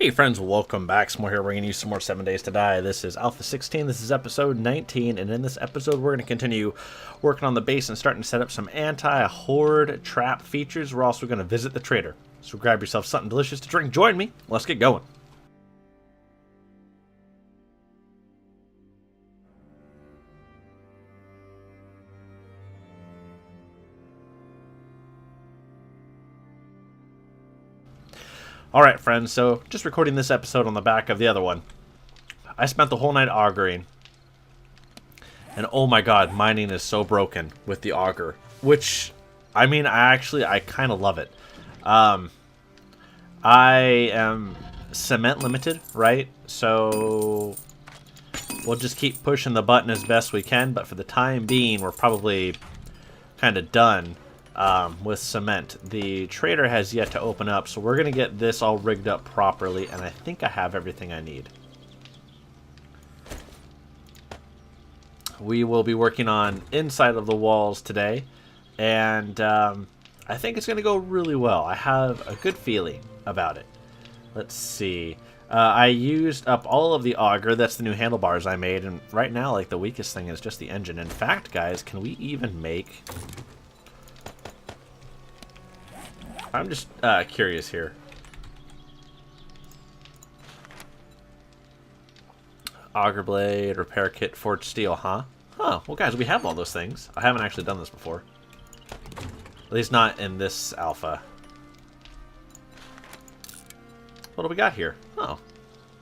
Hey friends, welcome back. Some more here, bringing you some more 7 Days to Die. This is Alpha 16, this is episode 19, and in this episode we're going to continue working on the base and starting to set up some anti-horde trap features. We're also going to visit the trader. So grab yourself something delicious to drink, join me, let's get going. Alright friends, so just recording this episode on the back of the other one. I spent the whole night auguring. And oh my god, mining is so broken with the auger. Which, I mean, I kind of love it. I am cement limited, right? So we'll just keep pushing the button as best we can. But for the time being, we're probably kind of done with cement. The trader has yet to open up, so we're going to get this all rigged up properly. And I think I have everything I need. We will be working on inside of the walls today, and I think it's going to go really well. I have a good feeling about it. Let's see. I used up all of the auger. That's the new handlebars I made, and right now, like, the weakest thing is just the engine. In fact, guys, can we even make... I'm just curious here. Auger blade, repair kit, forged steel, huh? Huh, well guys, we have all those things. I haven't actually done this before. At least not in this alpha. What do we got here? Oh,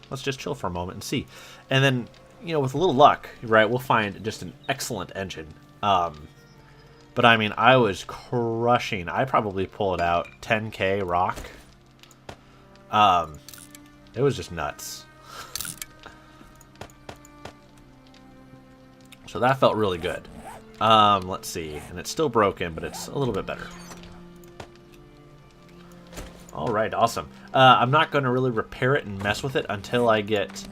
let's just chill for a moment and see. And then, you know, with a little luck, right, we'll find just an excellent engine. But I mean, I was crushing. I probably pulled out 10k rock. It was just nuts. So that felt really good. Let's see. And it's still broken, but it's a little bit better. Alright, awesome. I'm not going to really repair it and mess with it until I get...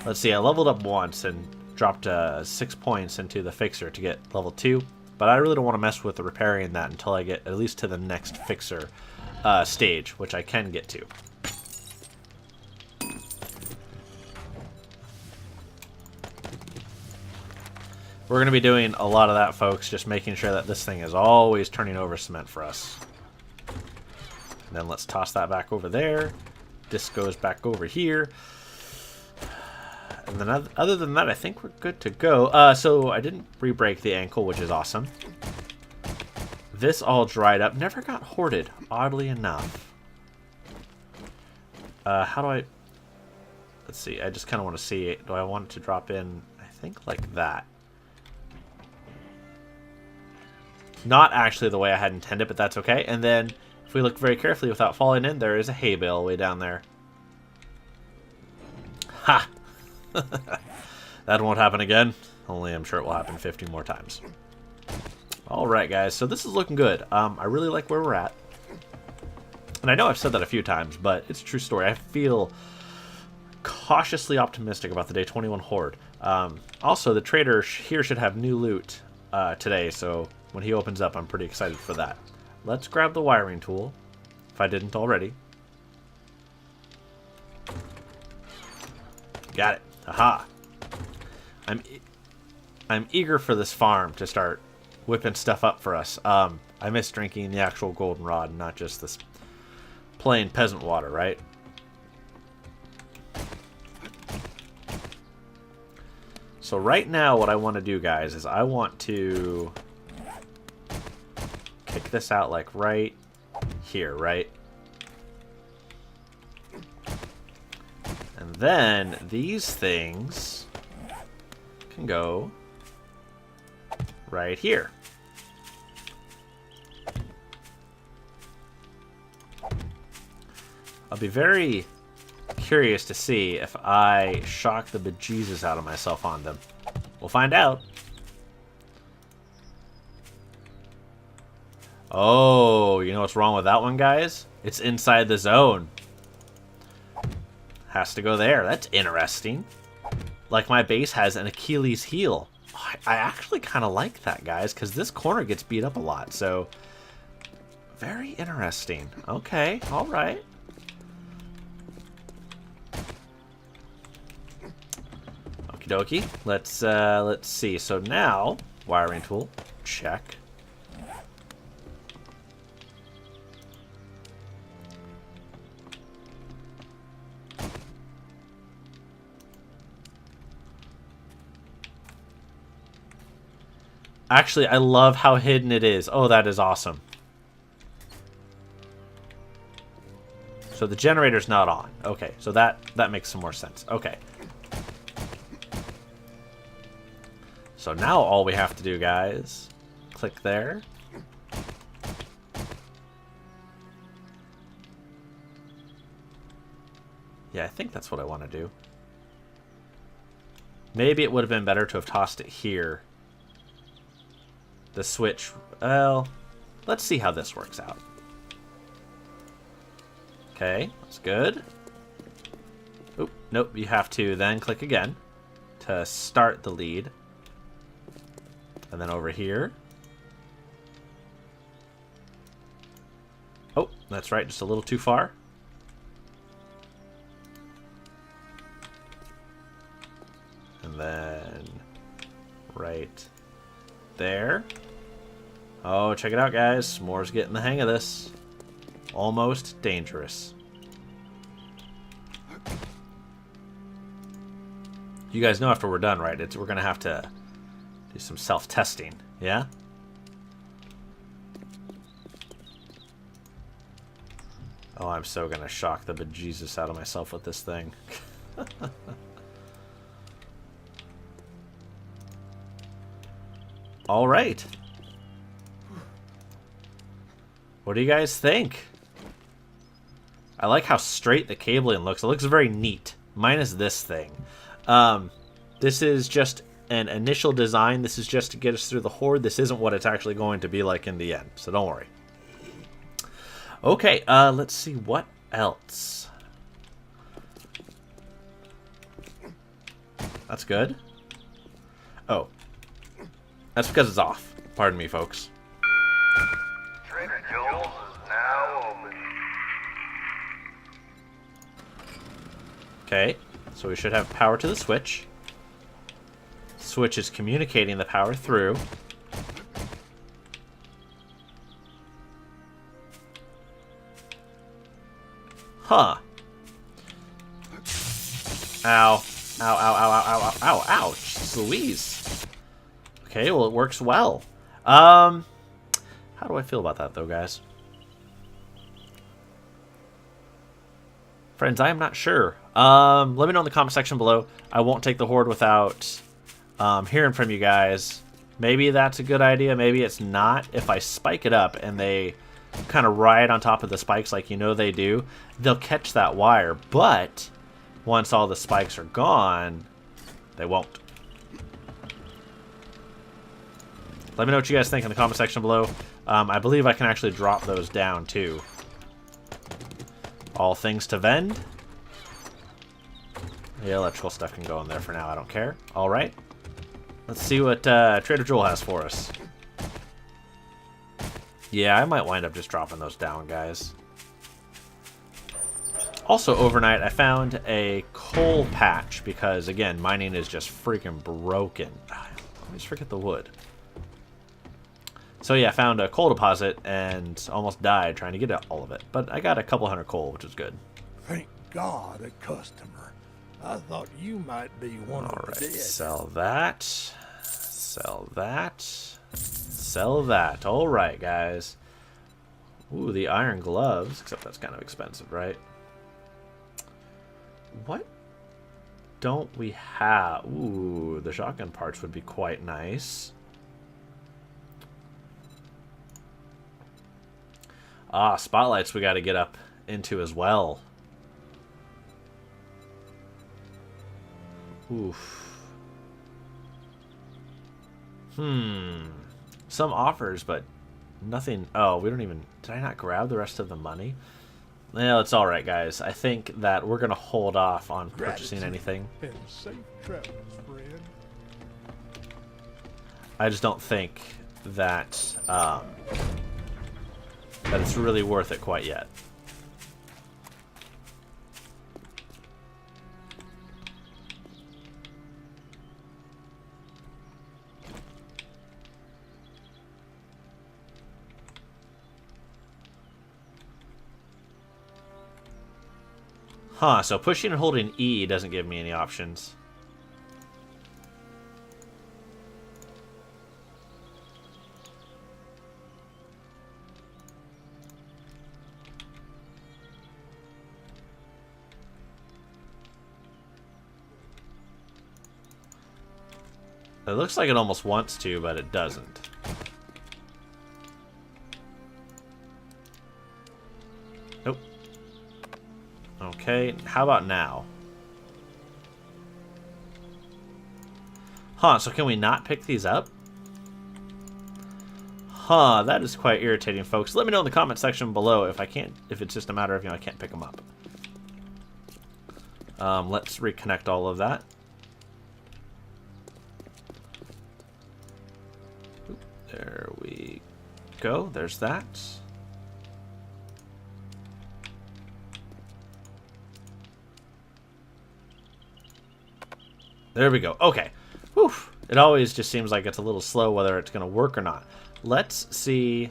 Let's see, I leveled up once and dropped 6 points into the fixer to get level 2. But I really don't want to mess with the repairing that until I get at least to the next fixer stage, which I can get to. We're going to be doing a lot of that, folks, just making sure that this thing is always turning over cement for us. And then let's toss that back over there. This goes back over here. And then other than that, I think we're good to go. So I didn't re-break the ankle, which is awesome. This all dried up. Never got hoarded, oddly enough. How do I... Let's see. I just kind of want to see. Do I want it to drop in, I think, like that. Not actually the way I had intended, but that's okay. And then, if we look very carefully without falling in, there is a hay bale way down there. Ha! That won't happen again. Only I'm sure it will happen 50 more times. Alright, guys. So this is looking good. I really like where we're at. And I know I've said that a few times, but it's a true story. I feel cautiously optimistic about the Day 21 Horde. Also, the trader here should have new loot today, so when he opens up, I'm pretty excited for that. Let's grab the wiring tool, if I didn't already. Got it. Aha. I'm eager for this farm to start whipping stuff up for us. I miss drinking the actual goldenrod and not just this plain peasant water, right? So right now what I want to do, guys, is I want to kick this out like right here, right? And then these things can go right here. I'll be very curious to see if I shock the bejesus out of myself on them. We'll find out. Oh, you know what's wrong with that one, guys? It's inside the zone. Has to go there. That's interesting. Like my base has an Achilles heel. I actually kind of like that, guys, because this corner gets beat up a lot. So Very interesting. Okay, alright. dokie. Let's see. So now, wiring tool, check. Actually, I love how hidden it is. Oh, that is awesome. So the generator's not on. Okay, so that makes some more sense. Okay. So now all we have to do, guys, click there. Yeah, I think that's what I want to do. Maybe it would have been better to have tossed it here. The switch, well, let's see how this works out. Okay, that's good. Oop, nope, you have to then click again to start the lead. And then over here. Oh, that's right, just a little too far. And then right there. Oh, check it out, guys. S'more's getting the hang of this. Almost dangerous. You guys know after we're done, right? We're going to have to do some self-testing. Yeah? Oh, I'm so going to shock the bejesus out of myself with this thing. All right. What do you guys think? I like how straight the cabling looks. It looks very neat. Minus this thing. This is just an initial design. This is just to get us through the horde. This isn't what it's actually going to be like in the end. So don't worry. Okay, let's see what else. That's good. Oh. That's because it's off. Pardon me, folks. Trader Joel's is now open. Okay, so we should have power to the switch. Switch is communicating the power through. Huh. Ow. Ow, ow, ow, ow, ow, ow, ow. Jeez Louise. Okay, well, it works well. How do I feel about that, though, guys? Friends, I am not sure. Let me know in the comment section below. I won't take the horde without hearing from you guys. Maybe that's a good idea. Maybe it's not. If I spike it up and they kind of ride on top of the spikes like you know they do, they'll catch that wire. But once all the spikes are gone, they won't. Let me know what you guys think in the comment section below. I believe I can actually drop those down, too. All things to vend. The electrical stuff can go in there for now. I don't care. All right. Let's see what Trader Joel has for us. Yeah, I might wind up just dropping those down, guys. Also, overnight, I found a coal patch because, again, mining is just freaking broken. Let me just forget the wood. So yeah, I found a coal deposit and almost died trying to get all of it. But I got a couple hundred coal, which is good. Thank God, a customer. I thought you might be one of the dead. Sell that. Sell that. Sell that. All right, guys. Ooh, the iron gloves. Except that's kind of expensive, right? What don't we have? Ooh, the shotgun parts would be quite nice. Ah, spotlights we got to get up into as well. Oof. Some offers, but nothing. Oh, we don't even... Did I not grab the rest of the money? Well, it's alright, guys. I think that we're going to hold off on purchasing anything. And safe travels, friend. I just don't think that... that it's really worth it quite yet. Huh, so pushing and holding E doesn't give me any options. It looks like it almost wants to, but it doesn't. Nope. Okay, how about now? Huh, so can we not pick these up? Huh, that is quite irritating, folks. Let me know in the comment section below if it's just a matter of, I can't pick them up. Let's reconnect all of that. There we go. There's that. There we go. Okay. Whew. It always just seems like it's a little slow whether it's going to work or not. Let's see.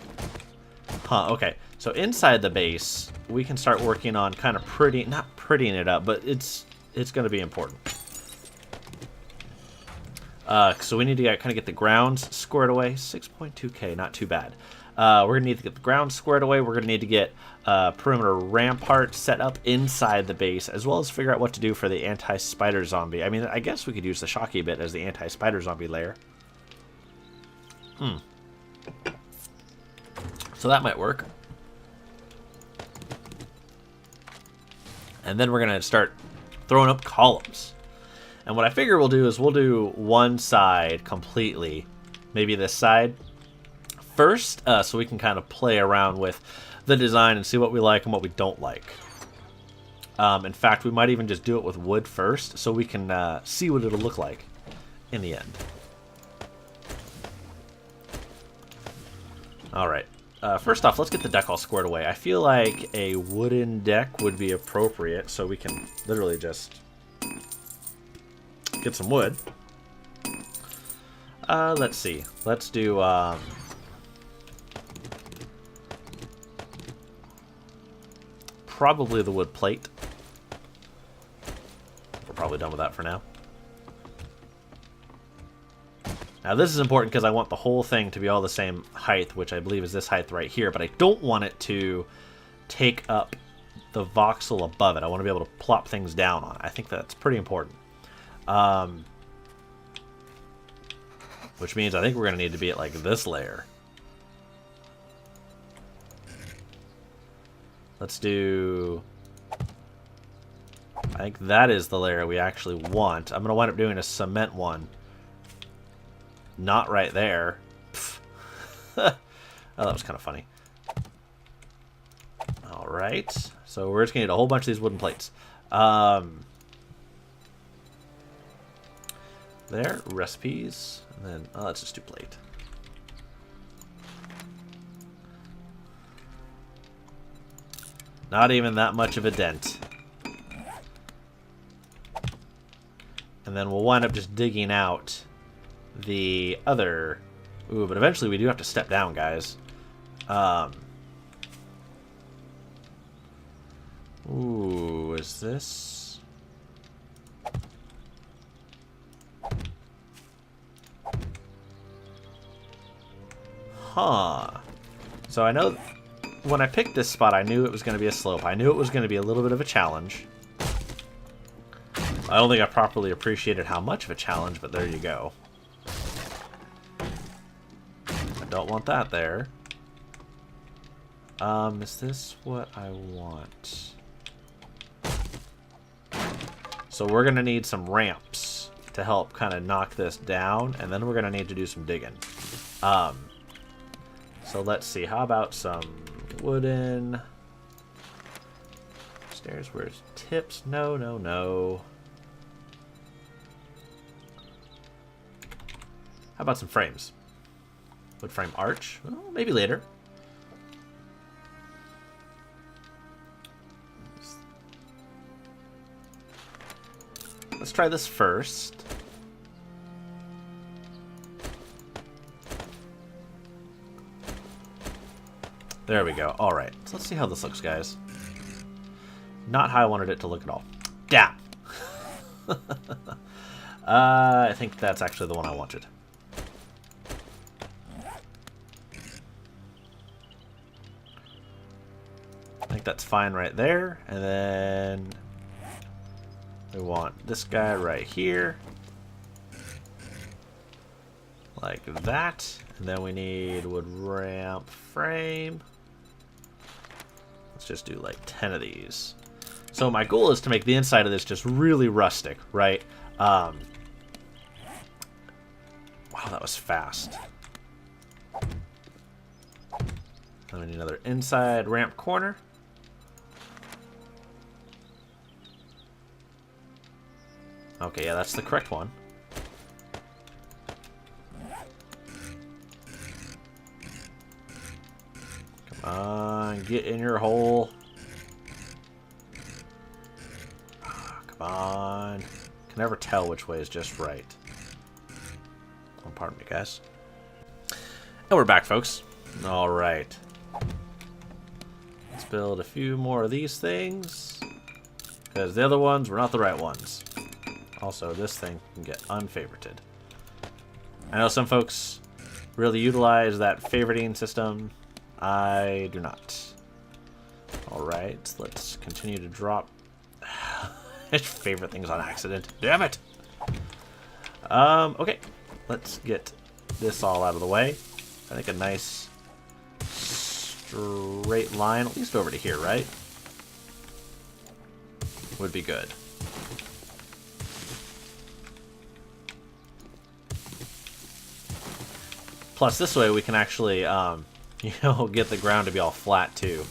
Huh, okay. So inside the base, we can start working on kind of not prettying it up, but it's going to be important. So we need to kind of get the grounds squared away. 6.2k, not too bad. We're going to need to get the grounds squared away. We're going to need to get perimeter rampart set up inside the base, as well as figure out what to do for the anti-spider zombie. I mean, I guess we could use the shocky bit as the anti-spider zombie layer. So that might work. And then we're going to start throwing up columns. And what I figure we'll do is we'll do one side completely, maybe this side first, so we can kind of play around with the design and see what we like and what we don't like. In fact, we might even just do it with wood first, so we can see what it'll look like in the end. Alright, first off, let's get the deck all squared away. I feel like a wooden deck would be appropriate, so we can literally just get some wood. Let's see. Let's do probably the wood plate. We're probably done with that for now. Now this is important because I want the whole thing to be all the same height, which I believe is this height right here, but I don't want it to take up the voxel above it. I want to be able to plop things down on it. I think that's pretty important. Which means I think we're going to need to be at like this layer. Let's do... I think that is the layer we actually want. I'm going to wind up doing a cement one. Not right there. Oh, that was kind of funny. Alright. So we're just going to need a whole bunch of these wooden plates. There, recipes, and then let's just do plate. Not even that much of a dent. And then we'll wind up just digging out the other... Ooh, but eventually we do have to step down, guys. Ooh, is this... Huh. So I know when I picked this spot, I knew it was going to be a slope. I knew it was going to be a little bit of a challenge. I don't think I properly appreciated how much of a challenge, but there you go. I don't want that there. Is this what I want? So we're going to need some ramps to help kind of knock this down, and then we're going to need to do some digging. So let's see, how about some wooden stairs? Where's tips? No, no, no. How about some frames? Wood frame arch? Well, maybe later. Let's try this first. There we go. Alright, so let's see how this looks, guys. not how I wanted it to look at all. Damn! I think that's actually the one I wanted. I think that's fine right there. And then we want this guy right here. Like that. And then we need wood ramp frame. Let's just do like 10 of these. So my goal is to make the inside of this just really rustic, right? Wow, that was fast. Then we need another inside ramp corner. Okay, yeah, that's the correct one. Come on, get in your hole. Come on. Can never tell which way is just right. Oh, pardon me, guys. And we're back, folks. All right. Let's build a few more of these things, because the other ones were not the right ones. Also, this thing can get unfavorited. I know some folks really utilize that favoriting system. I do not. Alright, let's continue to drop. I favorite things on accident. Damn it! Okay. Let's get this all out of the way. I think a nice straight line, at least over to here, right? Would be good. Plus, this way we can actually, you know, get the ground to be all flat, too.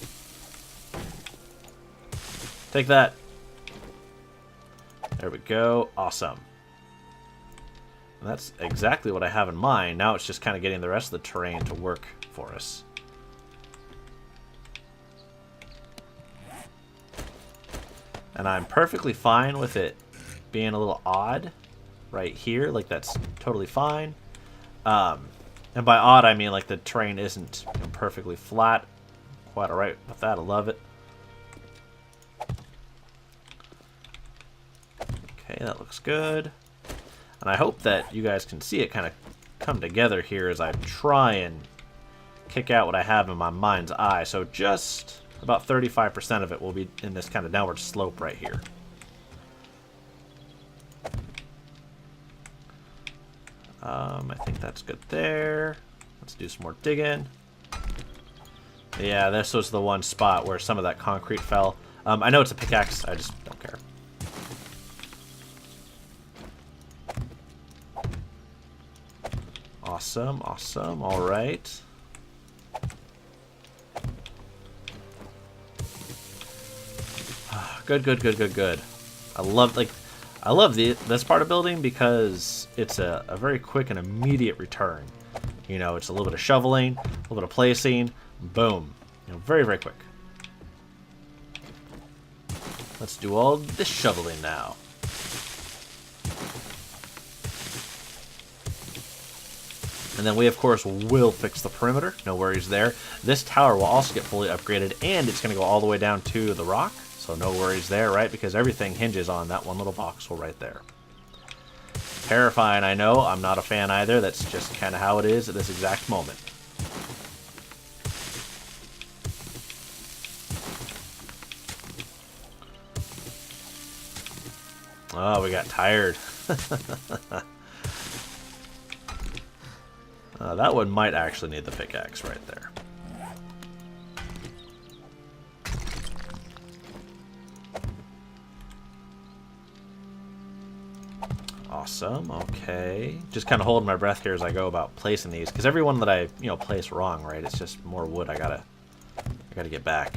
Take that. There we go. Awesome. And that's exactly what I have in mind. Now it's just kind of getting the rest of the terrain to work for us. And I'm perfectly fine with it being a little odd right here. Like, that's totally fine. And by odd, I mean like the terrain isn't perfectly flat. Quite alright with that. I love it. Okay, that looks good. And I hope that you guys can see it kind of come together here as I try and kick out what I have in my mind's eye. So just about 35% of it will be in this kind of downward slope right here. I think that's good there. Let's do some more digging. Yeah, this was the one spot where some of that concrete fell. I know it's a pickaxe, I just don't care. Awesome, awesome, alright. Good, good, good, good, good. I love this part of building because it's a very quick and immediate return. You know, it's a little bit of shoveling, a little bit of placing, boom. You know, very, very quick. Let's do all this shoveling now. And then we, of course, will fix the perimeter. No worries there. This tower will also get fully upgraded, and it's going to go all the way down to the rock. So no worries there, right? Because everything hinges on that one little voxel right there. Terrifying, I know. I'm not a fan either. That's just kind of how it is at this exact moment. Oh, we got tired. That one might actually need the pickaxe right there. Awesome, okay. Just kind of holding my breath here as I go about placing these, because every one that I, place wrong, right? It's just more wood I gotta get back.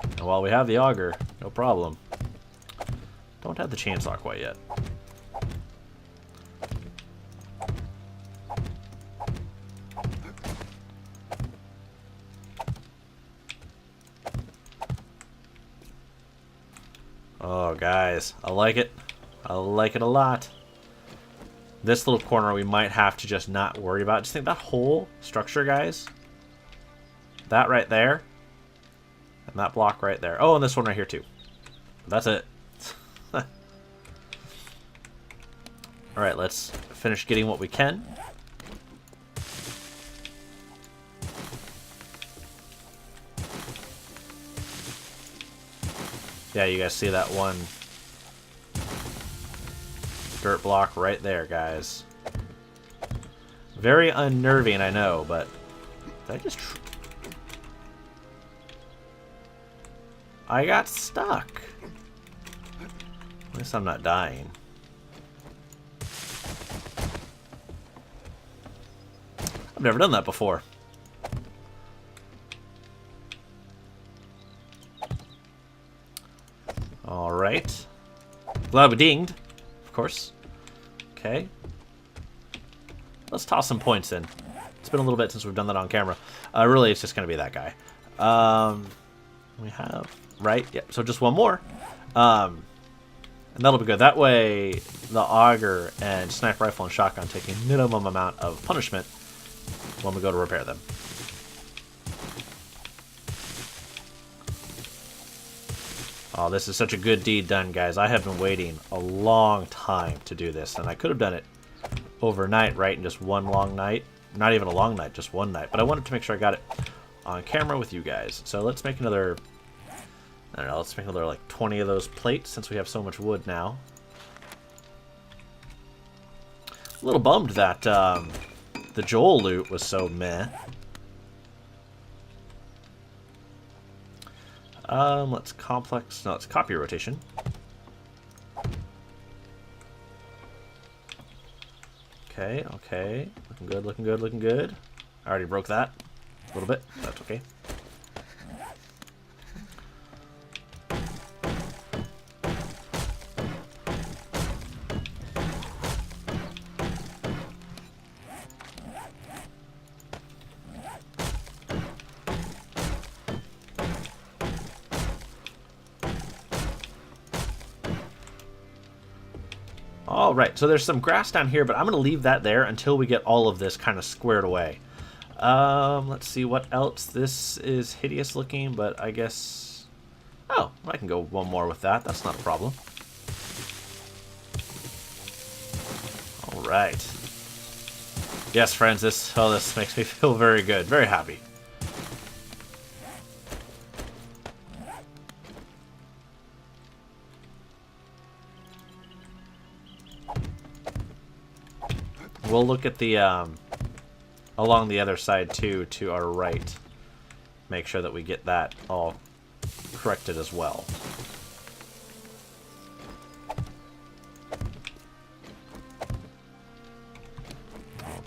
And while we have the auger, no problem. Don't have the chainsaw quite yet. Oh, guys, I like it. I like it a lot. This little corner we might have to just not worry about. Just think that whole structure, guys. That right there. And that block right there. Oh, and this one right here, too. That's it. Alright, let's finish getting what we can. Yeah, you guys see that one dirt block right there, guys. Very unnerving, I know, but did I just... I got stuck. At least I'm not dying. I've never done that before. Alright. Glad we dinged, of course. Okay. Let's toss some points in. It's been a little bit since we've done that on camera. Really, it's just going to be that guy. We have... Right? Yep, so just one more. And that'll be good. That way, the auger and sniper rifle and shotgun take a minimum amount of punishment when we go to repair them. Oh, this is such a good deed done, guys. I have been waiting a long time to do this, and I could have done it overnight, right, in just one long night. Not even a long night, just one night. But I wanted to make sure I got it on camera with you guys. So let's make another, I don't know, let's make another like 20 of those plates since we have so much wood now. A little bummed that the Joel loot was so meh. Let's complex, no, let's copy rotation. Okay, okay. Looking good, looking good, looking good. I already broke that a little bit. That's okay. Alright, so there's some grass down here, but I'm going to leave that there until we get all of this kind of squared away. Let's see what else. This is hideous looking, but I guess... Oh, I can go one more with that. That's not a problem. Alright. Yes, friends, this makes me feel very good. Very happy. We'll look at the, along the other side, too, to our right. Make sure that we get that all corrected as well.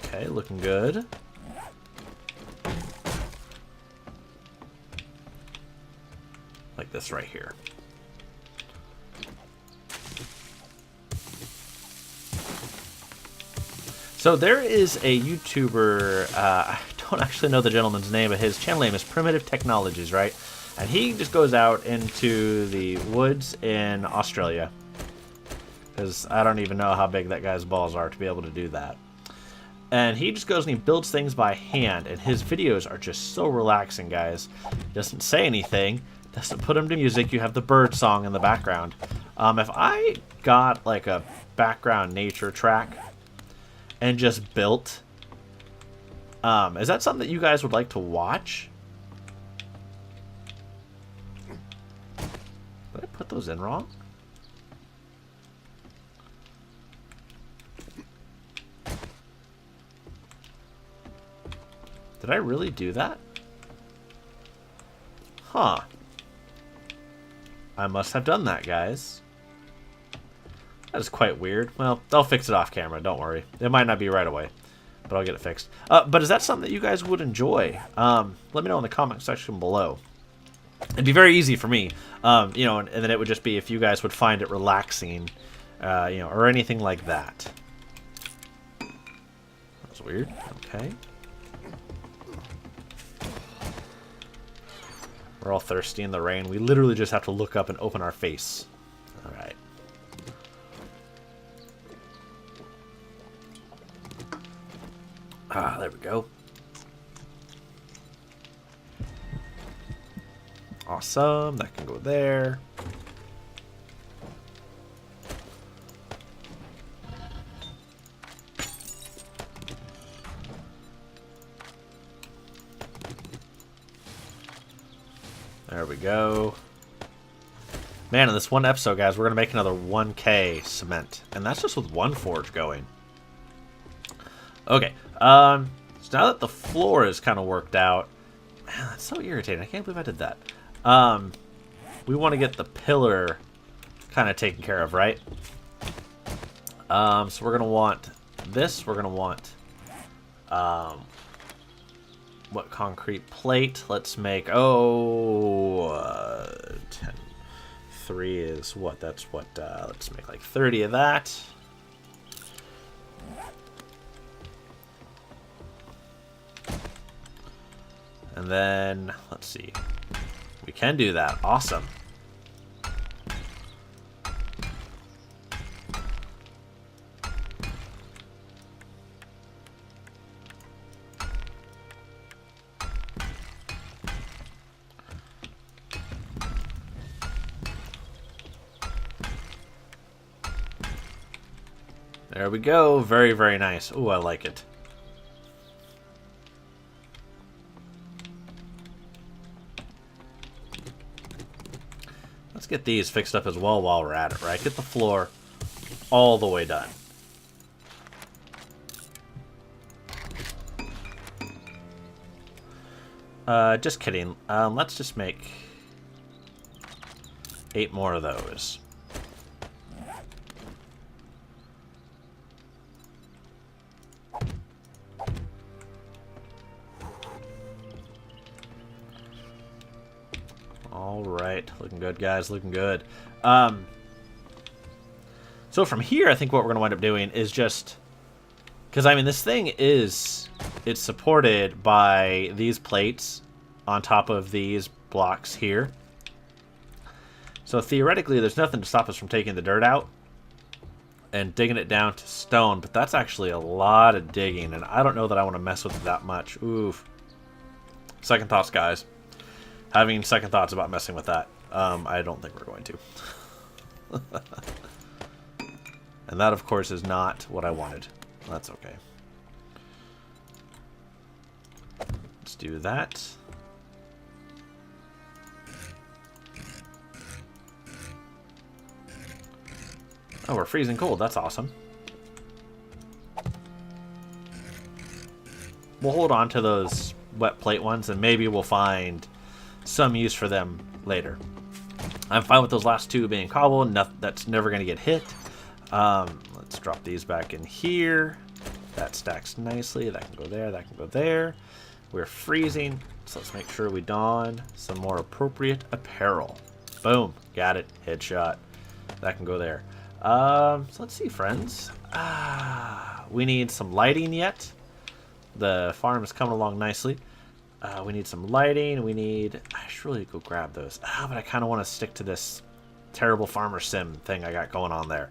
Okay, looking good. Like this right here. So there is a YouTuber, I don't actually know the gentleman's name, but his channel name is Primitive Technologies, right? And he just goes out into the woods in Australia. Because I don't even know how big that guy's balls are to be able to do that. And he just goes and he builds things by hand, and his videos are just so relaxing, guys. He doesn't say anything, doesn't put them to music, you have the bird song in the background. If I got like a background nature track and just built, is that something that you guys would like to watch? Did I put those in wrong? Did I really do that? Huh. I must have done that, guys. That is quite weird. Well, I'll fix it off camera, don't worry. It might not be right away, but I'll get it fixed. But is that something that you guys would enjoy? Let me know in the comment section below. It'd be very easy for me, you know, and then it would just be if you guys would find it relaxing, you know, or anything like that. That's weird. Okay. We're all thirsty in the rain. We literally just have to look up and open our face. All right. Ah, there we go. Awesome. That can go there. we go. Man, in this one episode, guys, we're going to make another 1K cement. And that's just with one forge going. Okay. So now that the floor is kind of worked out. Man, that's so irritating. I can't believe I did that. We want to get the pillar kind of taken care of, right? So we're going to want this. We're going to want... what concrete plate? Let's make... 10... 3 is what? That's what, let's make like 30 of that. And then, let's see. We can do that. Awesome. There we go. Very, very nice. Ooh, I like it. Let's get these fixed up as well while we're at it, right? Get the floor all the way done. Just kidding. Let's just make 8 more of those. Alright, looking good, guys, looking good. So from here, I think what we're going to wind up doing is just... Because, I mean, this thing is... It's supported by these plates on top of these blocks here. So theoretically, there's nothing to stop us from taking the dirt out and digging it down to stone. But that's actually a lot of digging, and I don't know that I want to mess with it that much. Oof. Second thoughts, guys. Having second thoughts about messing with that. I don't think we're going to. And that, of course, is not what I wanted. That's okay. Let's do that. Oh, we're freezing cold. That's awesome. We'll hold on to those wet plate ones, and maybe we'll find some use for them later. I'm fine with those last two being cobble. That's never going to get hit. Let's drop these back in here. That stacks nicely. That can go there. That can go there. We're freezing, so let's make sure we don some more appropriate apparel. Boom. Got it. Headshot. That can go there. So let's see, friends. We need some lighting yet. The farm is coming along nicely. We need some lighting. We need... I should really go grab those. But I kind of want to stick to this terrible farmer sim thing I got going on there.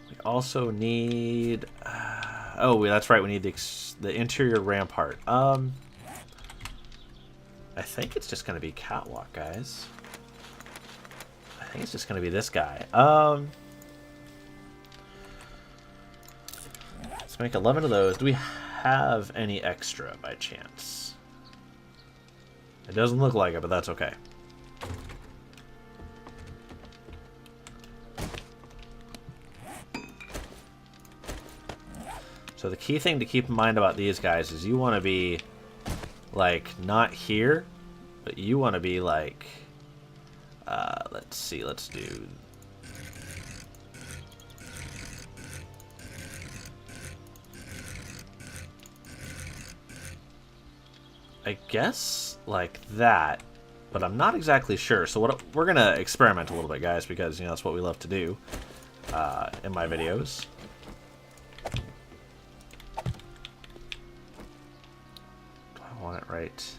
We also need... oh, that's right. We need the interior rampart. I think it's just going to be catwalk, guys. I think it's just going to be this guy. Let's make 11 of those. Do we have any extra by chance? It doesn't look like it, but that's okay. So the key thing to keep in mind about these guys is you want to be like not here, but you want to be like let's see, let's do I guess like that, but I'm not exactly sure. So we're gonna experiment a little bit, guys, because you know that's what we love to do in my videos. Do I want it right?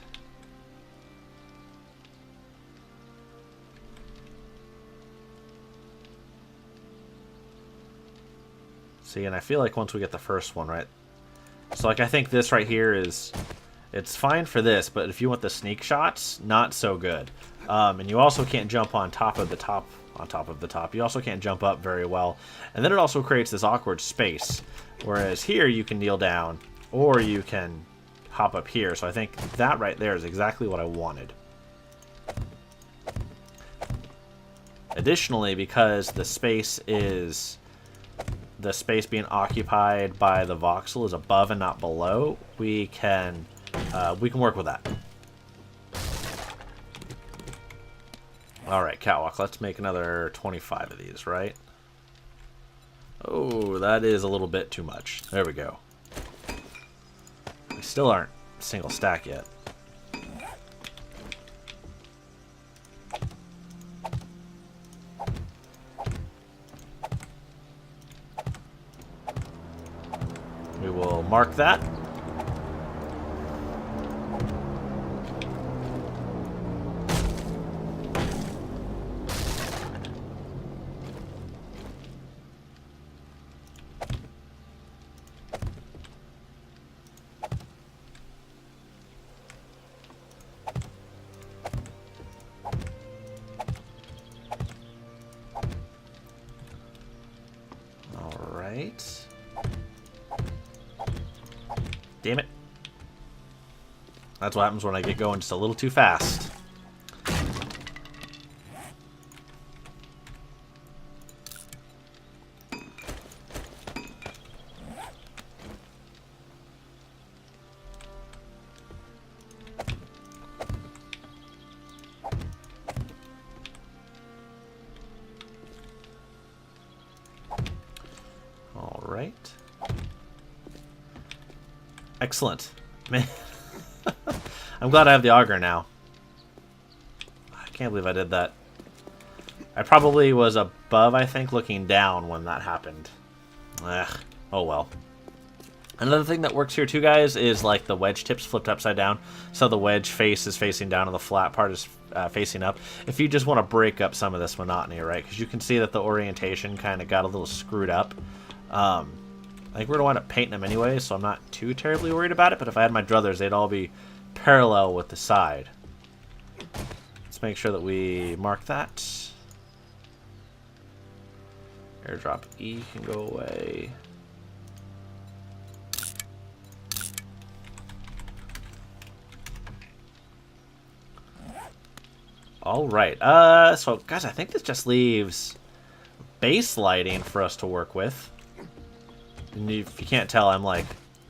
See, and I feel like once we get the first one right, so like I think this right here is. It's fine for this, but if you want the sneak shots, not so good. And you also can't jump on top of the top. You also can't jump up very well. And then it also creates this awkward space. Whereas here you can kneel down, or you can hop up here. So I think that right there is exactly what I wanted. Additionally, because the space being occupied by the voxel is above and not below, we can work with that. Alright, catwalk, let's make another 25 of these, right? Oh, that is a little bit too much. There we go. We still aren't single stack yet. We will mark that. Damn it. That's what happens when I get going just a little too fast. All right. Excellent. Man, I'm glad I have the auger now. I can't believe I did that. I probably was above, I think, looking down when that happened. Ugh. Oh well. Another thing that works here too, guys, is like the wedge tips flipped upside down. So the wedge face is facing down and the flat part is facing up. If you just want to break up some of this monotony, right? Because you can see that the orientation kind of got a little screwed up. I think we're going to wind up painting them anyway, so I'm not too terribly worried about it. But if I had my druthers, they'd all be parallel with the side. Let's make sure that we mark that. Airdrop E can go away. All right. So, guys, I think this just leaves base lighting for us to work with. And if you can't tell, I'm like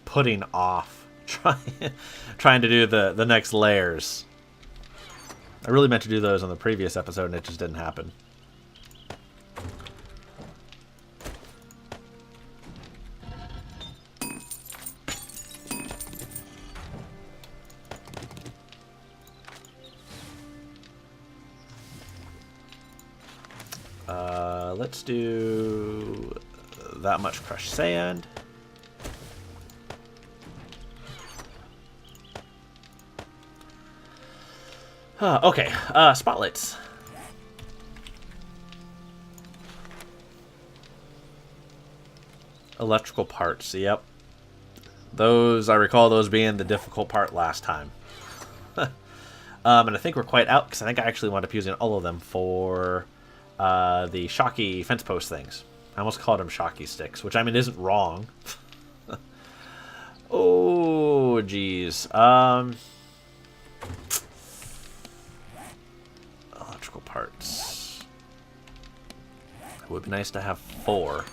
putting off trying to do the next layers. I really meant to do those on the previous episode, and it just didn't happen. Let's do that much crushed sand. Okay, spotlights. Electrical parts, yep. Those, I recall those being the difficult part last time. And I think we're quite out, because I think I actually wound up using all of them for the shocky fence post things. I almost called them shocky sticks, which, I mean, isn't wrong. Oh, geez. Electrical parts. It would be nice to have 4.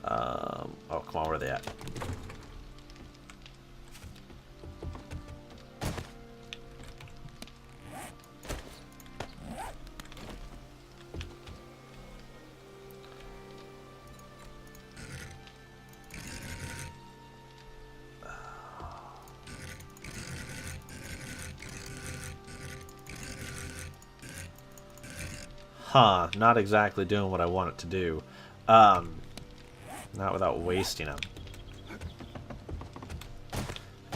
Oh, come on, where are they at? Huh, not exactly doing what I want it to do. Not without wasting them.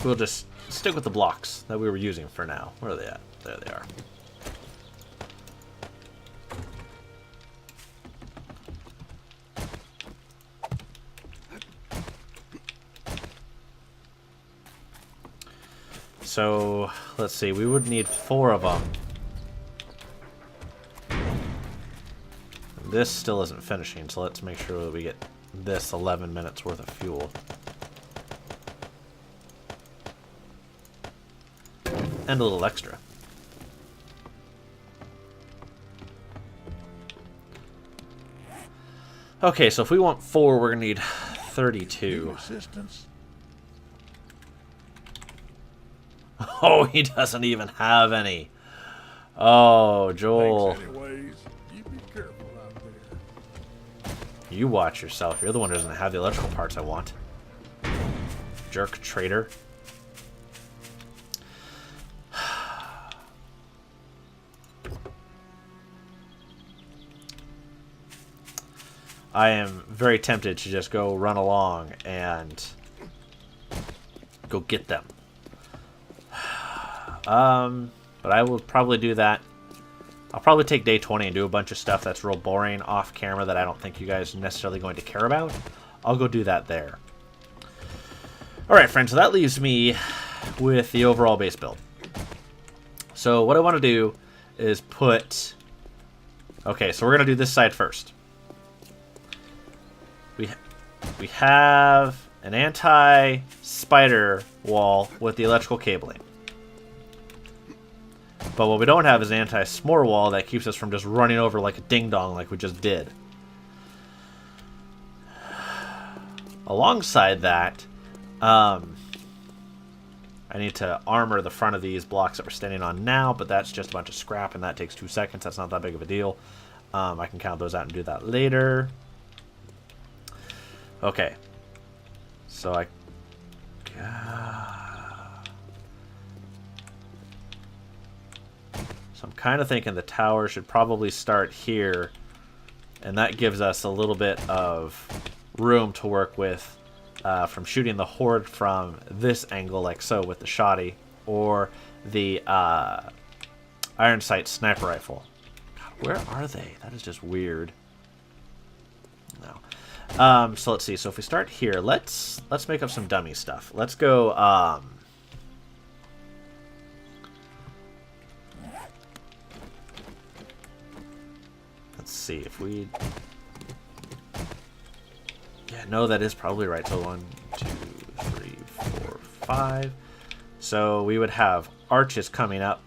We'll just stick with the blocks that we were using for now. Where are they at? There they are. So, let's see, we would need 4 of them. This still isn't finishing, so let's make sure that we get this 11 minutes worth of fuel. And a little extra. Okay, so if we want 4, we're going to need 32. Assistance. Oh, he doesn't even have any. Oh, Joel. Thanks anyways. You be careful out there. You watch yourself. You're the one who doesn't have the electrical parts I want. Jerk traitor. I am very tempted to just go run along and go get them. But I will probably do that. I'll probably take day 20 and do a bunch of stuff that's real boring off camera that I don't think you guys are necessarily going to care about. I'll go do that there. Alright, friends, so that leaves me with the overall base build. So what I want to do is put... Okay, so we're going to do this side first. We have an anti-spider wall with the electrical cabling. But what we don't have is an anti-s'more wall that keeps us from just running over like a ding-dong like we just did. Alongside that, I need to armor the front of these blocks that we're standing on now, but that's just a bunch of scrap, and that takes 2 seconds. That's not that big of a deal. I can count those out and do that later. Okay. So I'm kind of thinking the tower should probably start here, and that gives us a little bit of room to work with from shooting the horde from this angle, like so, with the shoddy, or the iron sight sniper rifle. God, where are they? That is just weird. No. So let's see. So if we start here, let's make up some dummy stuff. Let's go. Let's see if we. Yeah, no, that is probably right. So 1, 2, 3, 4, 5. So we would have arches coming up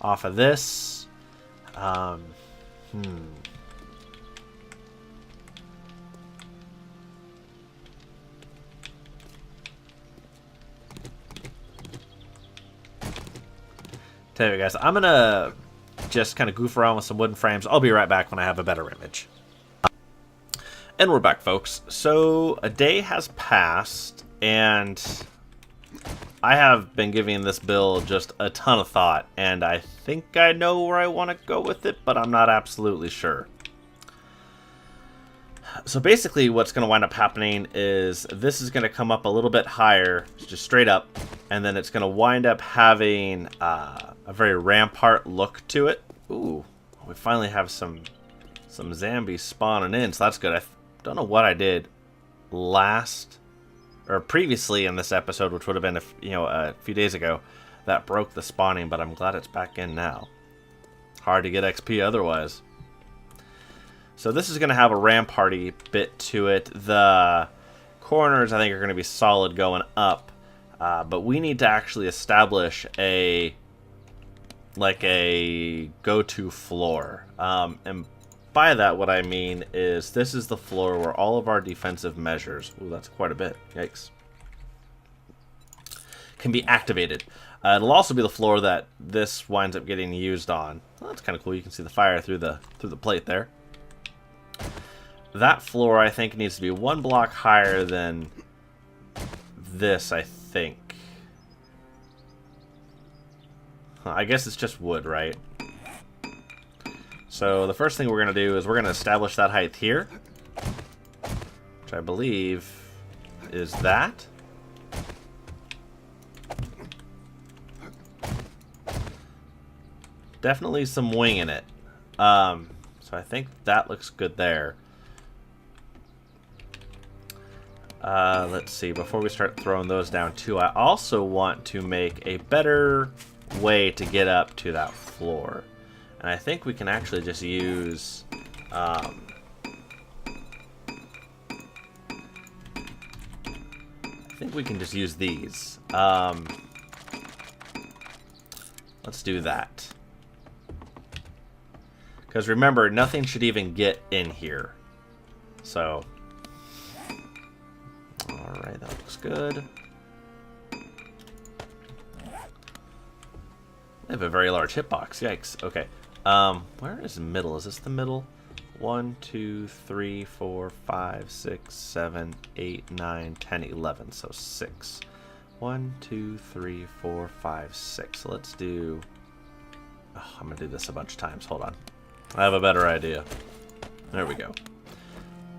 off of this. Tell you guys, I'm gonna just kind of goof around with some wooden frames. I'll be right back when I have a better image. And we're back, folks. So a day has passed, and I have been giving this build just a ton of thought, and I think I know where I want to go with it, but I'm not absolutely sure. So basically what's going to wind up happening is this is going to come up a little bit higher, just straight up, and then it's going to wind up having a very rampart look to it. Ooh, we finally have some zombies spawning in, so that's good. I don't know what I did previously in this episode, which would have been a few days ago, that broke the spawning, but I'm glad it's back in now. Hard to get XP otherwise. So this is going to have a ramparty bit to it. The corners, I think, are going to be solid going up. But we need to actually establish a go-to floor. And by that, what I mean is this is the floor where all of our defensive measures, ooh, that's quite a bit, yikes, can be activated. It'll also be the floor that this winds up getting used on. Well, that's kind of cool. You can see the fire through the plate there. That floor, I think, needs to be 1 block higher than this, I think. I guess it's just wood, right? So the first thing we're going to do is we're going to establish that height here, which I believe is that. Definitely some wing in it. So I think that looks good there. Let's see, before we start throwing those down too, I also want to make a better way to get up to that floor. And I think we can actually just use I think we can just use these. Let's do that. Because remember, nothing should even get in here. So, alright, that looks good. They have a very large hitbox. Yikes. Okay. Where is the middle? Is this the middle? 1, 2, 3, 4, 5, 6, 7, 8, 9, 10, 11. So 6. 1, 2, 3, 4, 5, 6. So let's do... Oh, I'm going to do this a bunch of times. Hold on. I have a better idea. There we go.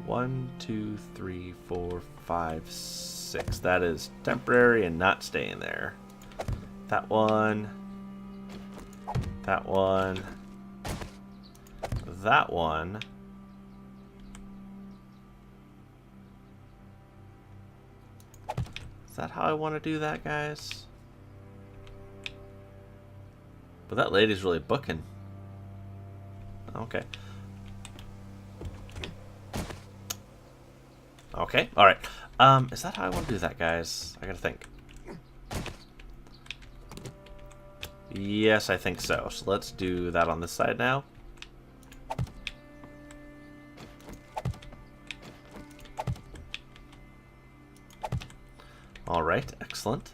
1, 2, 3, 4, 5, 6. That is temporary and not staying there. That one. That one. That one. Is that how I want to do that, guys? But that lady's really booking. Okay. Okay, alright. Is that how I want to do that, guys? I gotta think. Yes, I think so. So let's do that on this side now. Alright, excellent.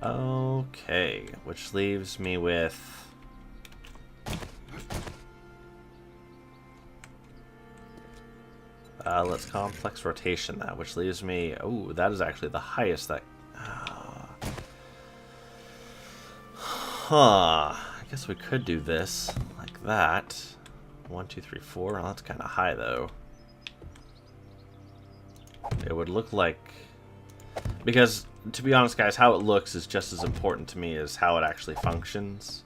Okay, which leaves me with... let's complex rotation that, which leaves me... Oh, that is actually the highest that... Huh. I guess we could do this like that. 1, 2, 3, 4. Oh, that's kind of high, though. It would look like... Because, to be honest, guys, how it looks is just as important to me as how it actually functions.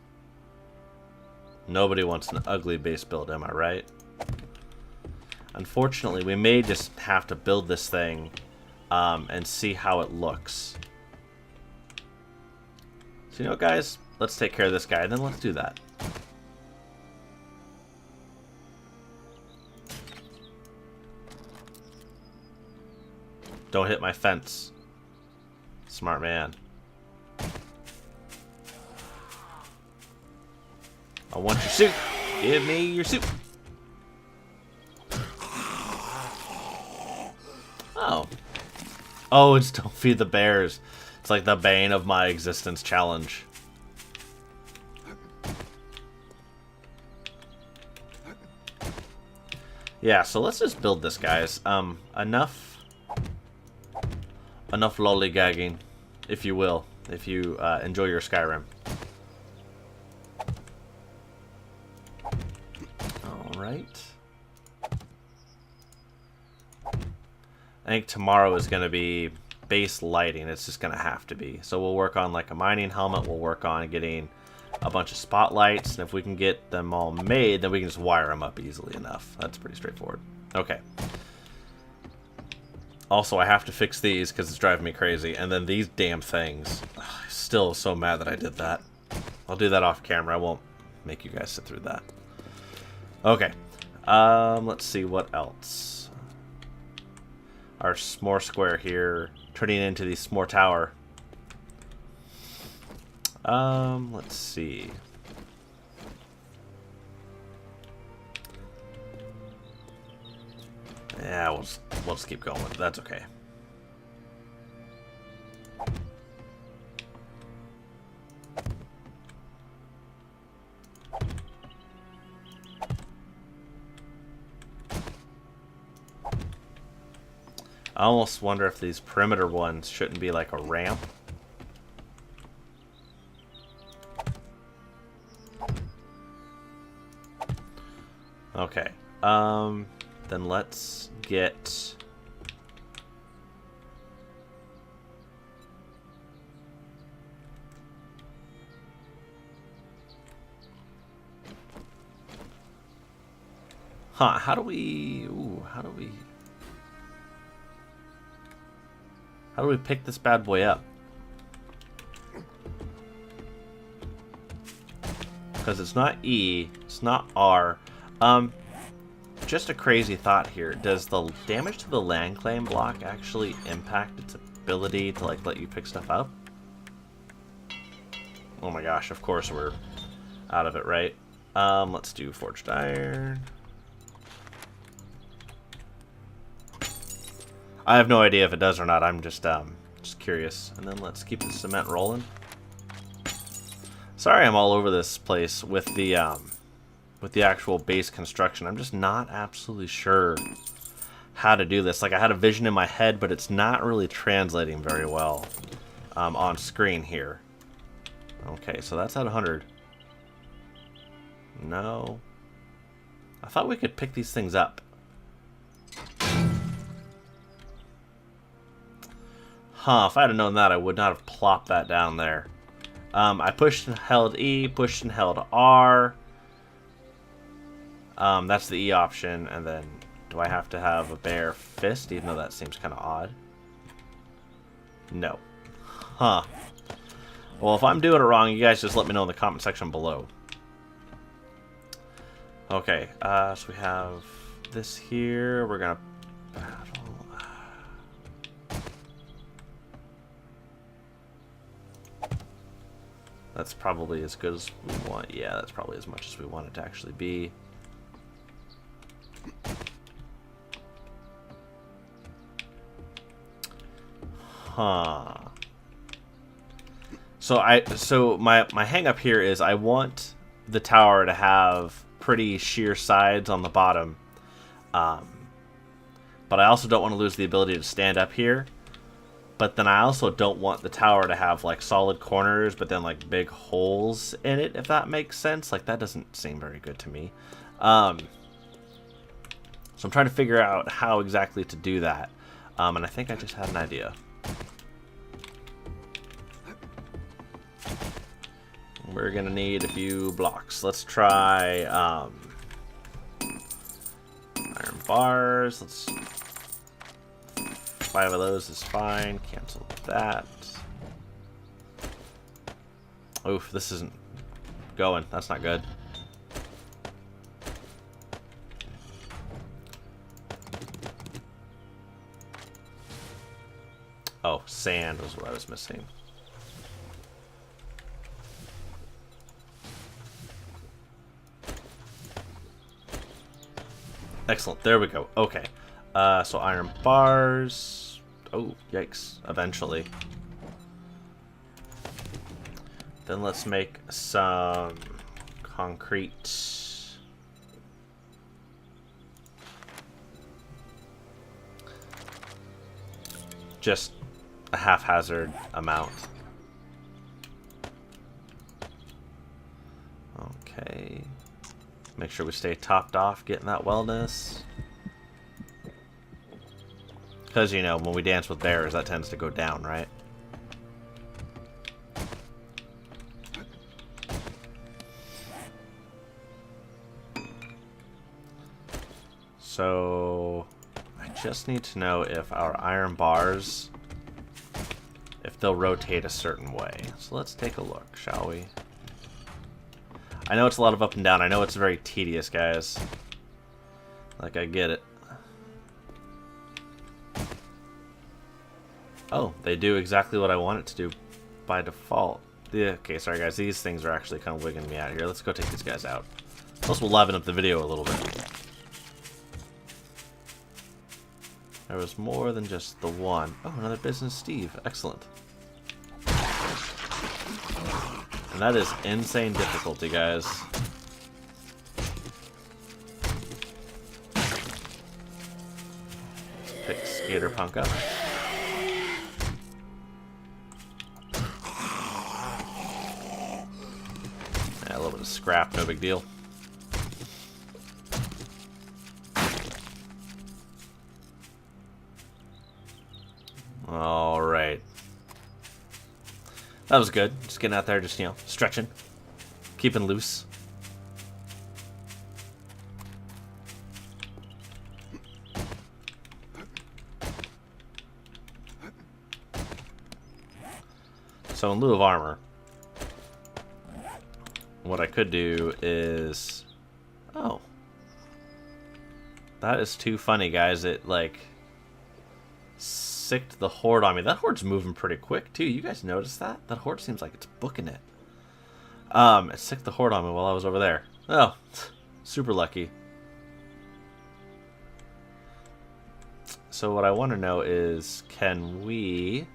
Nobody wants an ugly base build, am I right? Unfortunately, we may just have to build this thing and see how it looks. So, you know, guys, let's take care of this guy, and then let's do that. Don't hit my fence. Smart man. I want your suit. Give me your suit. Oh. Oh, it's don't feed the bears. It's like the bane of my existence challenge. Yeah, so let's just build this, guys. Enough lollygagging, if you will, if you enjoy your Skyrim. Alright. I think tomorrow is going to be base lighting. It's just going to have to be. So we'll work on like a mining helmet. We'll work on getting a bunch of spotlights. And if we can get them all made, then we can just wire them up easily enough. That's pretty straightforward. Okay. Also, I have to fix these because it's driving me crazy. And then these damn things. Ugh, I'm still so mad that I did that. I'll do that off camera. I won't make you guys sit through that. Okay. Let's see what else. Our s'more square here, turning into the s'more tower. Let's see. Yeah, we'll just keep going with it. That's okay. I almost wonder if these perimeter ones shouldn't be like a ramp. Okay. Then let's get... Huh, how do we... Ooh, how do we pick this bad boy up? Because it's not E, it's not R. just a crazy thought here. Does the damage to the land claim block actually impact its ability to like let you pick stuff up? Oh my gosh, of course we're out of it, right? Let's do forged iron. I have no idea if it does or not. I'm just curious. And then let's keep the cement rolling. Sorry, I'm all over this place with the actual base construction. I'm just not absolutely sure how to do this. Like, I had a vision in my head, but it's not really translating very well on screen here. Okay, so that's at 100. No. I thought we could pick these things up. Huh, if I had known that, I would not have plopped that down there. I pushed and held E, pushed and held R. That's the E option, and then do I have to have a bare fist, even though that seems kind of odd? No. Huh. Well, if I'm doing it wrong, you guys just let me know in the comment section below. Okay, so we have this here. We're gonna battle. That's probably as good as we want. Yeah, that's probably as much as we want it to actually be. Huh. So my hang up here is I want the tower to have pretty sheer sides on the bottom. But I also don't want to lose the ability to stand up here. But then I also don't want the tower to have like solid corners, but then like big holes in it, if that makes sense. Like, that doesn't seem very good to me. So I'm trying to figure out how exactly to do that. And I think I just had an idea. We're gonna need a few blocks. Let's try iron bars. Let's 5 of those is fine. Cancel that. Oof, this isn't going. That's not good. Oh, sand was what I was missing. Excellent. There we go. Okay. So iron bars. Oh, yikes. Eventually. Then let's make some concrete. Just a haphazard amount. Okay. Make sure we stay topped off, getting that wellness. Because, you know, when we dance with bears, that tends to go down, right? So, I just need to know if our iron bars, if they'll rotate a certain way. So let's take a look, shall we? I know it's a lot of up and down. I know it's very tedious, guys. Like, I get it. Oh, they do exactly what I want it to do by default. Yeah, okay, sorry guys. These things are actually kind of wigging me out here. Let's go take these guys out. Plus, we'll liven up the video a little bit. There was more than just the one. Oh, another business Steve. Excellent. And that is insane difficulty, guys. Pick Skater Punk up. Yeah, a little bit of scrap, no big deal. All right. That was good. Just getting out there, just, you know, stretching, keeping loose. So in lieu of armor, what I could do is... Oh. That is too funny, guys. It, like, sicked the horde on me. That horde's moving pretty quick, too. You guys notice that? That horde seems like it's booking it. It sicked the horde on me while I was over there. Oh, super lucky. So what I want to know is, can we...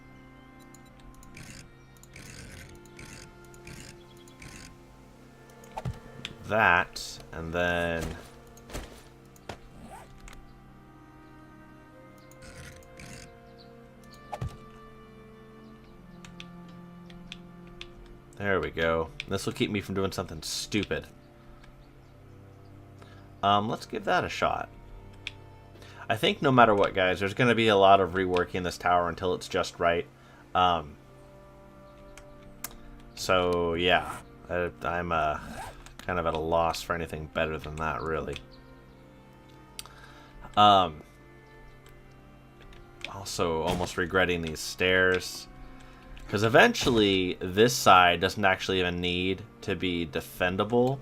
that, and then... there we go. This will keep me from doing something stupid. Let's give that a shot. I think no matter what, guys, there's going to be a lot of reworking this tower until it's just right. So, yeah. I'm kind of at a loss for anything better than that, really. Also, almost regretting these stairs. Because eventually, this side doesn't actually even need to be defendable.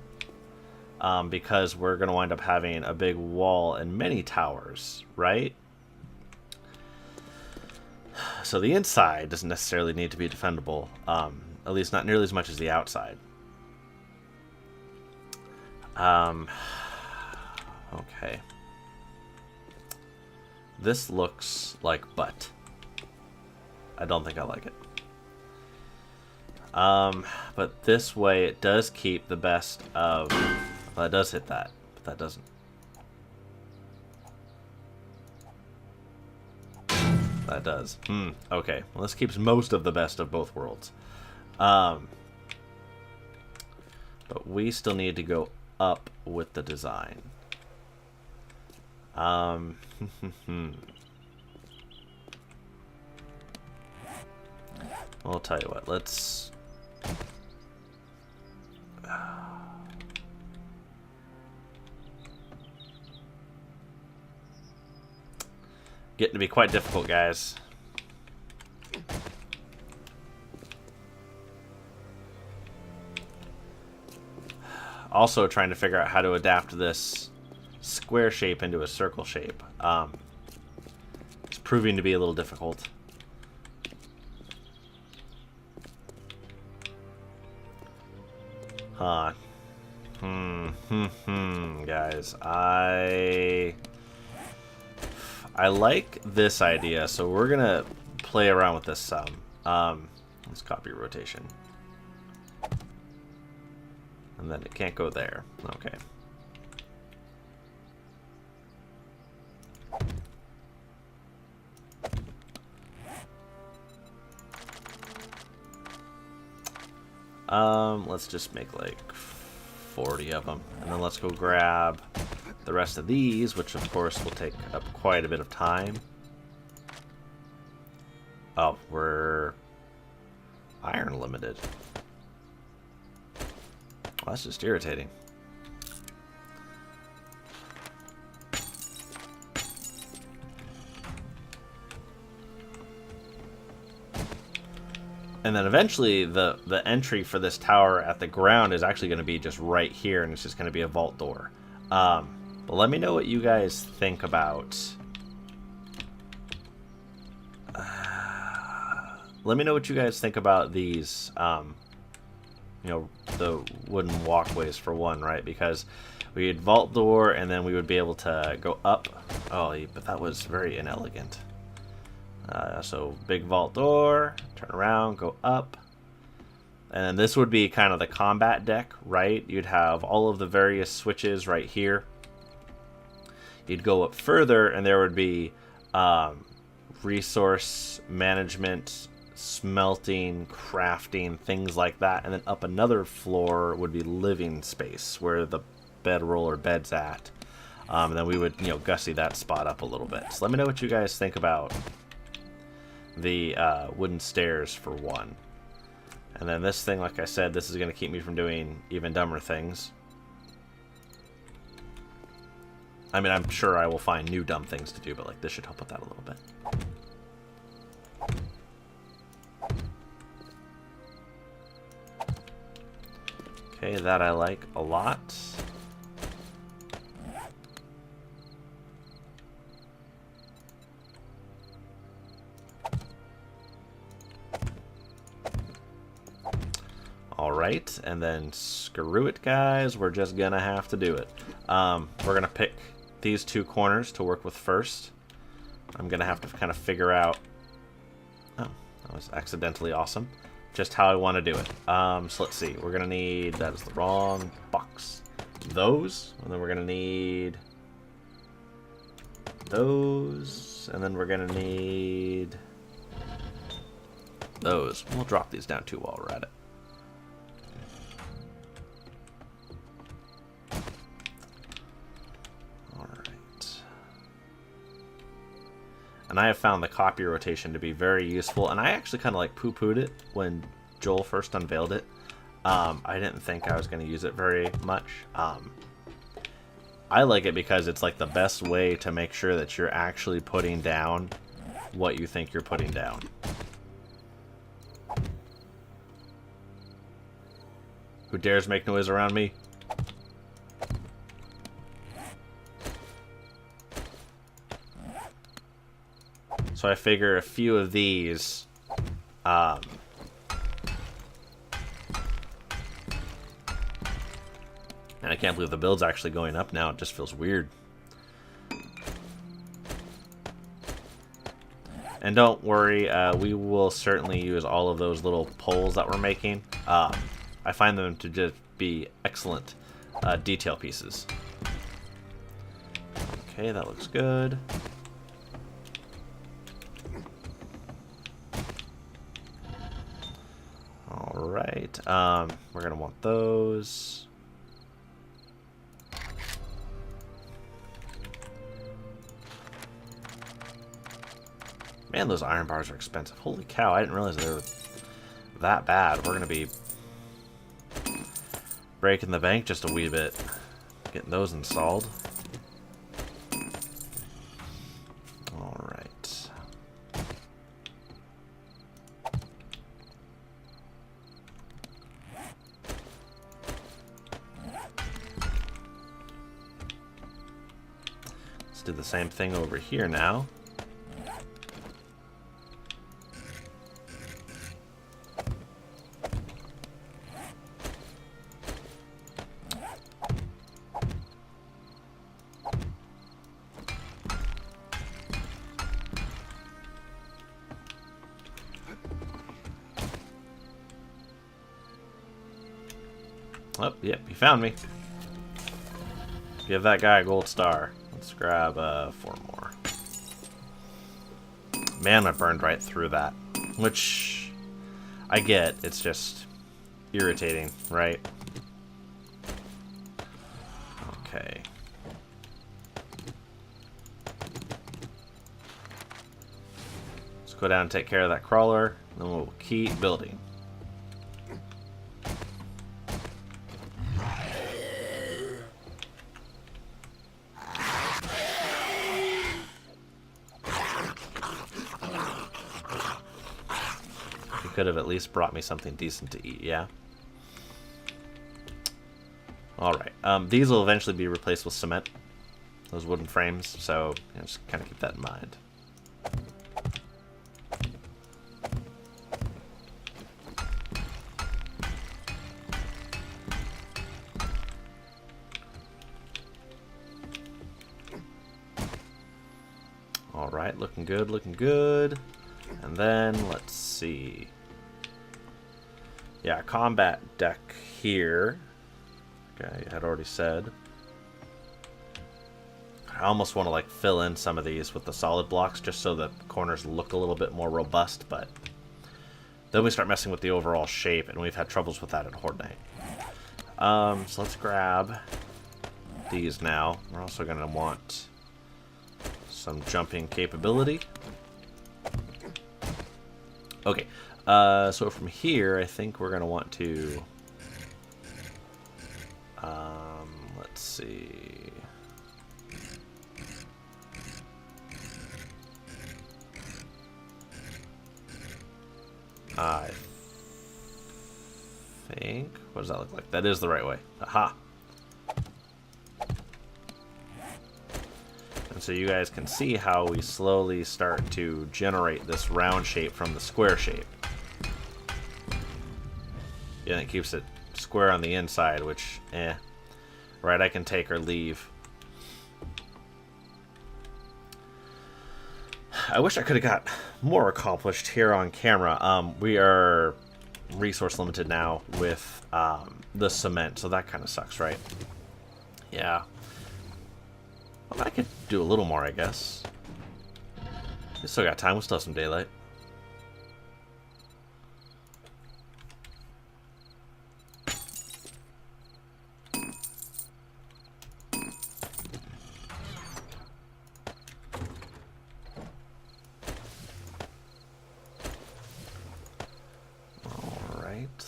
Because we're going to wind up having a big wall and many towers, right? So the inside doesn't necessarily need to be defendable. At least not nearly as much as the outside. Okay. This looks like butt. I don't think I like it. But this way it does keep the best of... well, it does hit that, but that doesn't. That does. Okay. Well, this keeps most of the best of both worlds. But we still need to go up with the design. I'll tell you what. Let's... getting to be quite difficult, guys. Also trying to figure out how to adapt this square shape into a circle shape. It's proving to be a little difficult. Huh. Guys, I like this idea, so we're gonna play around with this some. Let's copy rotation. And then it can't go there. Okay. Let's just make like 40 of them. And then let's go grab the rest of these, which of course will take up quite a bit of time. Oh, we're iron limited. Well, that's just irritating. And then eventually the entry for this tower at the ground is actually going to be just right here, and it's just going to be a vault door. But let me know what you guys think about... let me know what you guys think about these, you know, the wooden walkways for one, right? Because we had vault door, and then we would be able to go up. Oh, but that was very inelegant. So big vault door, turn around, go up. And then this would be kind of the combat deck, right? You'd have all of the various switches right here. You'd go up further, and there would be resource management, smelting, crafting, things like that. And then up another floor would be living space, where the bedroll or bed's at. And then we would, you know, gussy that spot up a little bit. So let me know what you guys think about the wooden stairs for one. And then this thing, like I said, this is going to keep me from doing even dumber things. I mean, I'm sure I will find new dumb things to do, but like this should help with that a little bit. Okay, that I like a lot. Alright, and then screw it, guys. We're just gonna have to do it. We're gonna pick these two corners to work with first. I'm gonna have to kind of figure out... Oh, that was accidentally awesome. Just how I want to do it. So let's see. We're gonna need... That is the wrong box. Those, and then we're gonna need... Those, and then we're gonna need... Those. We'll drop these down too while we're at it. Alright. And I have found the copy rotation to be very useful, and I actually kind of like poo-pooed it when Joel first unveiled it. I didn't think I was going to use it very much. I like it because it's like the best way to make sure that you're actually putting down what you think you're putting down. Who dares make noise around me? So I figure a few of these, and I can't believe the build's actually going up now. It just feels weird. And don't worry, we will certainly use all of those little poles that we're making. I find them to just be excellent detail pieces. Okay, that looks good. Alright, we're going to want those. Man, those iron bars are expensive. Holy cow, I didn't realize they were that bad. We're going to be breaking the bank just a wee bit. Getting those installed. Alright. Let's do the same thing over here now. Oh, yep, he found me. Give that guy a gold star. Let's grab 4 more. Man, I burned right through that. Which, I get. It's just irritating, right? Okay. Let's go down and take care of that crawler. Then we'll keep building. Could have at least brought me something decent to eat, yeah? Alright, these will eventually be replaced with cement, those wooden frames, so just kind of keep that in mind. Alright, looking good, looking good. And then, let's see. Yeah, combat deck here. Okay, I had already said. I almost want to like fill in some of these with the solid blocks just so the corners look a little bit more robust, but then we start messing with the overall shape, and we've had troubles with that at Horde Night. So let's grab these now. We're also going to want some jumping capability. Okay, so from here, I think we're going to want to, let's see. I think, what does that look like? That is the right way. Aha. And so you guys can see how we slowly start to generate this round shape from the square shape. Yeah, and it keeps it square on the inside, which, right, I can take or leave. I wish I could have got more accomplished here on camera. We are resource limited now with the cement, so that kind of sucks, right? Yeah. Well, I could do a little more, I guess. We still got time. We still have some daylight.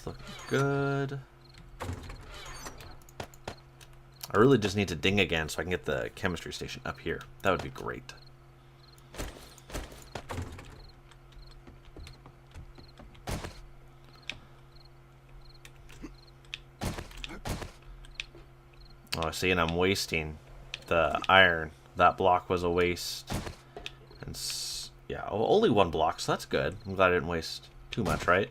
Looking good. I really just need to ding again so I can get the chemistry station up here. That would be great. Oh, see, and I'm wasting the iron. That block was a waste. And yeah, only one block, so that's good. I'm glad I didn't waste too much, right?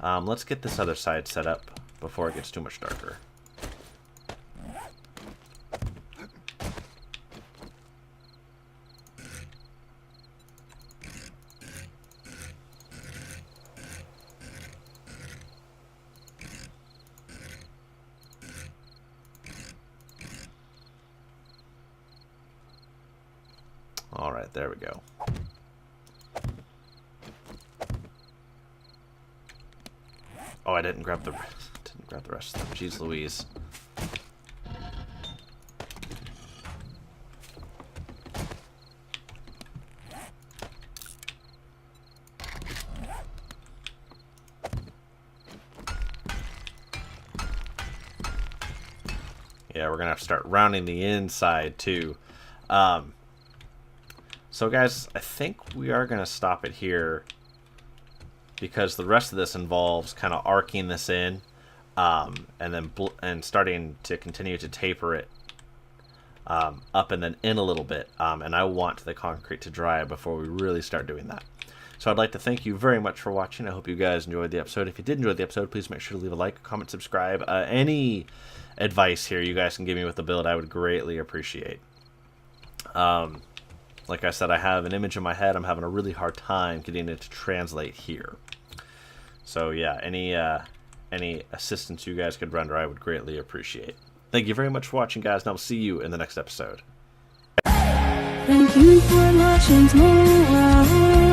Let's get this other side set up before it gets too much darker. All right, there we go. Oh, I didn't grab the rest of them. Jeez Louise. Yeah, we're gonna have to start rounding the inside too. So guys, I think we are gonna stop it here, because the rest of this involves kind of arcing this in, and then starting to continue to taper it up and then in a little bit. And I want the concrete to dry before we really start doing that. So I'd like to thank you very much for watching. I hope you guys enjoyed the episode. If you did enjoy the episode, please make sure to leave a like, comment, subscribe. Any advice here you guys can give me with the build, I would greatly appreciate. Like I said, I have an image in my head. I'm having a really hard time getting it to translate here. So yeah, any assistance you guys could render, I would greatly appreciate. Thank you very much for watching, guys, and I'll see you in the next episode. Thank you for watching tomorrow.